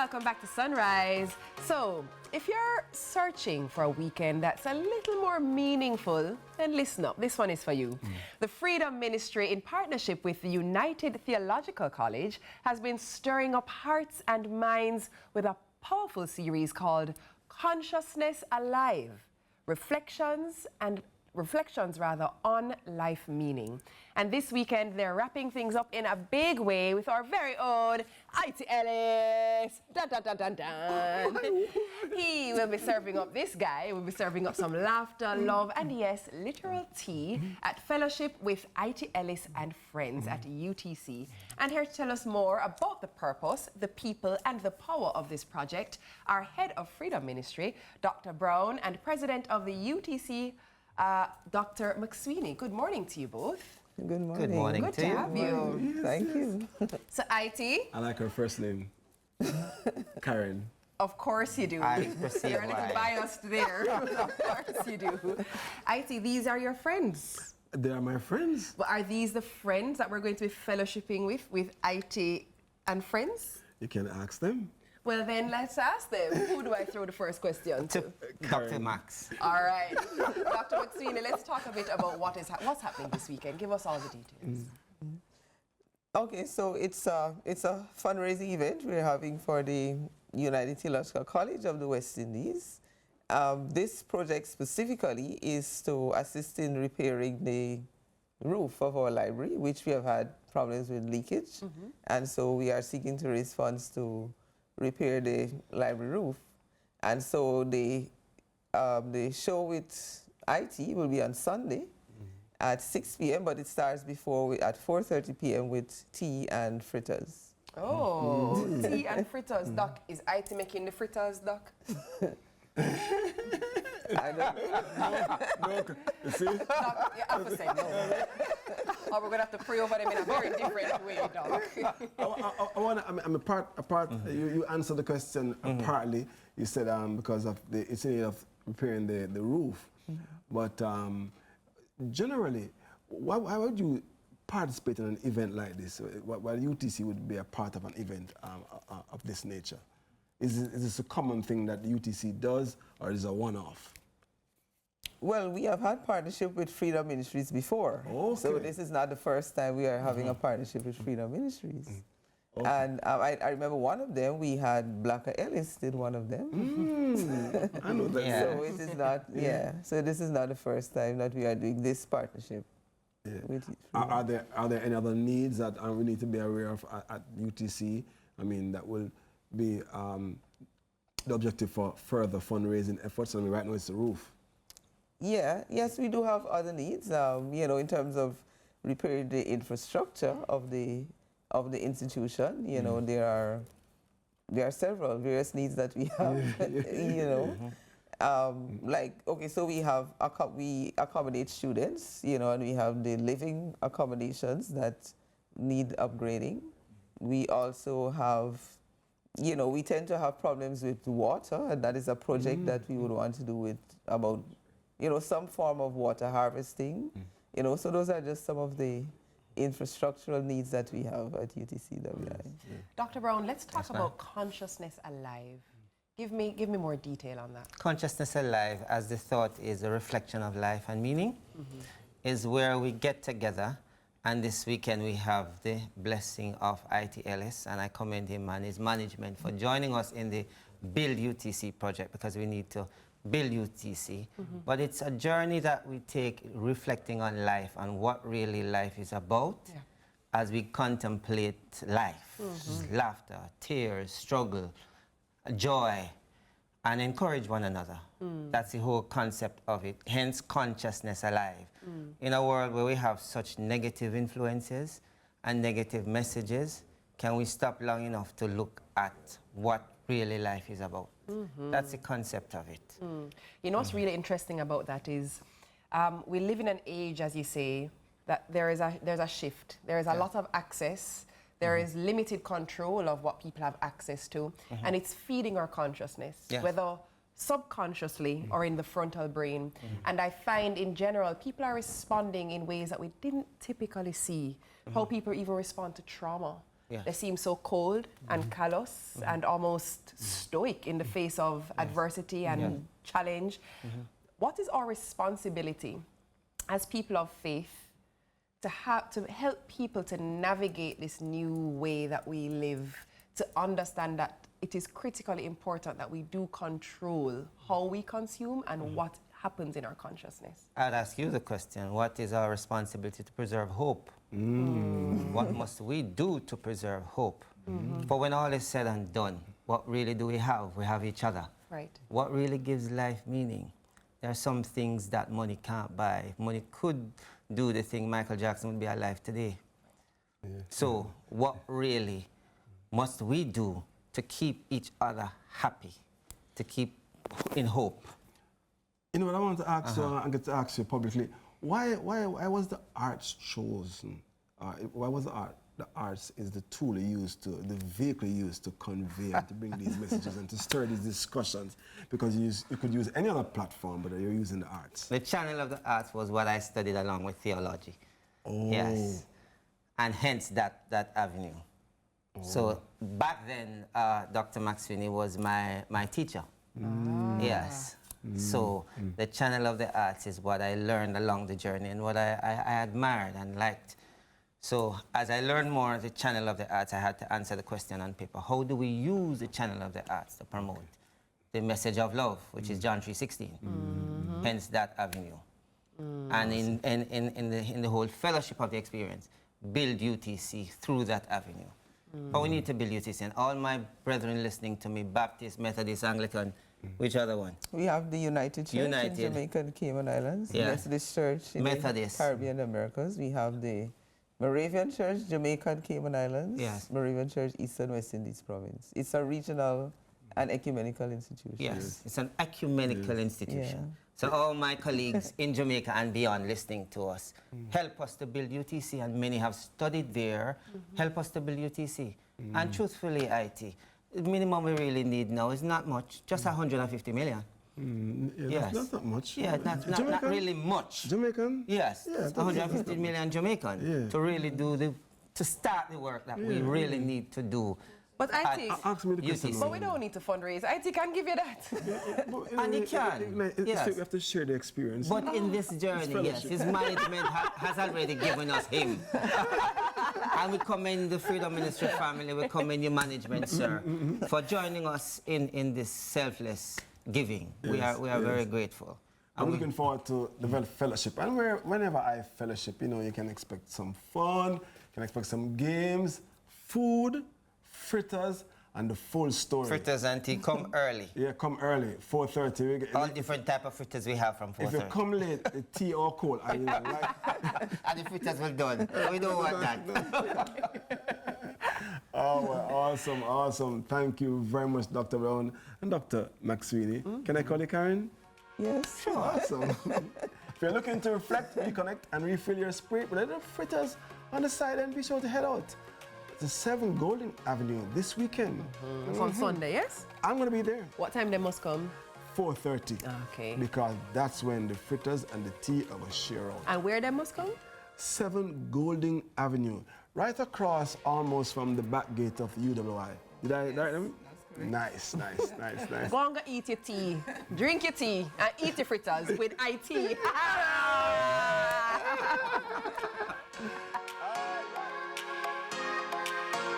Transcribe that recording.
welcome back to Sunrise. So, if you're searching for a weekend that's a little more meaningful, then listen up. This one is for you. The Freedom Ministry, in partnership with the United Theological College, has been stirring up hearts and minds with a powerful series called Consciousness Alive, Reflections on life meaning. And this weekend, they're wrapping things up in a big way with our very own Ity Ellis. Dun, dun, dun, dun, dun. He will be serving up, this guy will be serving up some laughter, love, and yes, literal tea at Fellowship with Ity Ellis and Friends at UTC. And here to tell us more about the purpose, the people, and the power of this project, our head of Freedom Ministry, Dr. Brown, and president of the UTC, Dr. McSweeney. Good morning to you both. Good morning. Good morning. Good to have you. Yes, thank you. So, Ity? I like her first name, Karen. Of course you do. You're a little biased there. Of course you do. Ity, these are your friends. They are my friends. But are these the friends that we're going to be fellowshipping with Ity and Friends? You can ask them. Well, then let's ask them. Who do I throw the first question to? Dr. Max. All right. Dr. McSweeney, let's talk a bit about what's happening this weekend. Give us all the details. Okay, so it's a fundraising event we're having for the United Theological College of the West Indies. This project specifically is to assist in repairing the roof of our library, which we have had problems with leakage. And so we are seeking to raise funds to repair the library roof. And so the show with Ity will be on Sunday at 6 p.m., but it starts before at 4:30 p.m. with tea and fritters. Oh, tea and fritters. Doc, is Ity making the fritters, Doc? I don't know. No, you see? Doc, you have to say no. Or we're going to have to pray over them in a very different way, Doc. I'm a part. You answered the question partly. You said because of it's in need of repairing the roof. But generally, why would you participate in an event like this? Why UTC would be a part of an event of this nature? Is this a common thing that the UTC does, or is it a one-off? Well, we have had partnership with Freedom Ministries before. Okay. So this is not the first time we are having a partnership with Freedom Ministries. Okay. And I remember one of them, we had Ity Ellis did one of them. I know that. Yeah. So it is not, so this is not the first time that we are doing this partnership. Yeah. With Are there any other needs that we need to be aware of at UTC? I mean, that will be the objective for further fundraising efforts. I mean, right now it's the roof. Yeah, yes, we do have other needs, you know, in terms of repairing the infrastructure of the institution. You know, there are several various needs that we have, you know. Like, okay, so we accommodate students, you know, and we have the living accommodations that need upgrading. We also have, you know, we tend to have problems with water, and that is a project that we would want to do with about, you know, some form of water harvesting. You know, so those are just some of the infrastructural needs that we have at UTCWI. Dr. Brown, let's talk about Consciousness Alive. Give me more detail on that. Consciousness Alive, as the thought is a reflection of life and meaning, is where we get together. And this weekend we have the blessing of Ity Ellis, and I commend him and his management for joining us in the Build UTC project, because we need to build UTC. But it's a journey that we take reflecting on life and what really life is about as we contemplate life, laughter, tears, struggle, joy, and encourage one another. That's the whole concept of it, hence Consciousness Alive. In a world where we have such negative influences and negative messages, can we stop long enough to look at what really life is about? That's the concept of it. You know what's really interesting about that is we live in an age, as you say, that there's a shift. There is a lot of access. There is limited control of what people have access to, and it's feeding our consciousness, whether subconsciously or in the frontal brain. And I find in general, people are responding in ways that we didn't typically see. How people even respond to trauma. Yes. They seem so cold and callous and almost stoic in the face of adversity and challenge. What is our responsibility as people of faith to help people to navigate this new way that we live, to understand that it is critically important that we do control how we consume and what happens in our consciousness? I'd ask you the question, what is our responsibility to preserve hope? What must we do to preserve hope? For when all is said and done, what really do we have? We have each other. Right. What really gives life meaning? There are some things that money can't buy. If money could do the thing, Michael Jackson would be alive today. So what really must we do to keep each other happy, to keep in hope? You know what I want to ask you, and get to ask you publicly, why was the arts chosen? Why was the arts is the tool used the vehicle used to convey and to bring these messages and to stir these discussions? Because you could use any other platform, but you're using the arts. The channel of the arts was what I studied along with theology. Yes. And hence that avenue. So back then, Dr. Max Finney was my teacher. Yes. So the channel of the arts is what I learned along the journey and what I admired and liked. So as I learned more the channel of the arts, I had to answer the question on paper. How do we use the channel of the arts to promote the message of love, which is John 3:16? Hence that avenue. And in the whole fellowship of the experience, build UTC through that avenue. But we need to build UTC. And all my brethren listening to me, Baptist, Methodist, Anglican, which other one? We have the United Church in Jamaica and Cayman Islands, the Methodist Church in Methodist. the Caribbean Americas. We have the Moravian Church, Jamaica and Cayman Islands. Yes. Moravian Church, East and West Indies Province. It's a regional and ecumenical institution. Yes, it's an ecumenical institution. So all my colleagues in Jamaica and beyond listening to us, help us to build UTC, and many have studied there. Help us to build UTC. And truthfully, IT, the minimum we really need now is not much, just 150 million. Yes. That's not much. Yeah, not really much. Jamaican? Yes, Yeah, 150 million Jamaican to really do to start the work that we really need to do. But I think, ask me the question. but we don't need to fundraise. IT can give you that. And he can. Yes. We have to share the experience. But in this journey, yes, his management has already given us him. And we commend the Freedom Ministry family, we commend your management, sir, for joining us in this selfless giving. Yes, we are very grateful. I'm looking forward to the fellowship. And whenever I fellowship, you know, you can expect some fun, you can expect some games, food, fritters, and the full story. Fritters and tea, come early. Yeah, come early, 4:30. All different type of fritters we have from 4:30. If you come late, the tea or cold, I will like. And the fritters will done. We don't want that. Oh, well, awesome. Thank you very much, Dr. Brown and Dr. Maxwini. Can I call you Karen? Yes. Sure. Awesome. If you're looking to reflect, reconnect, and refill your spirit with a little fritters on the side, then be sure to head out to 7 Golden Avenue this weekend. On Sunday, yes? I'm going to be there. What time they must come? 4:30. Okay. Because that's when the fritters and the tea are going to share out. And where they must come? 7 Golden Avenue, right across almost from the back gate of UWI. Did I right them? Nice. Go and go eat your tea, drink your tea, and eat your fritters with IT.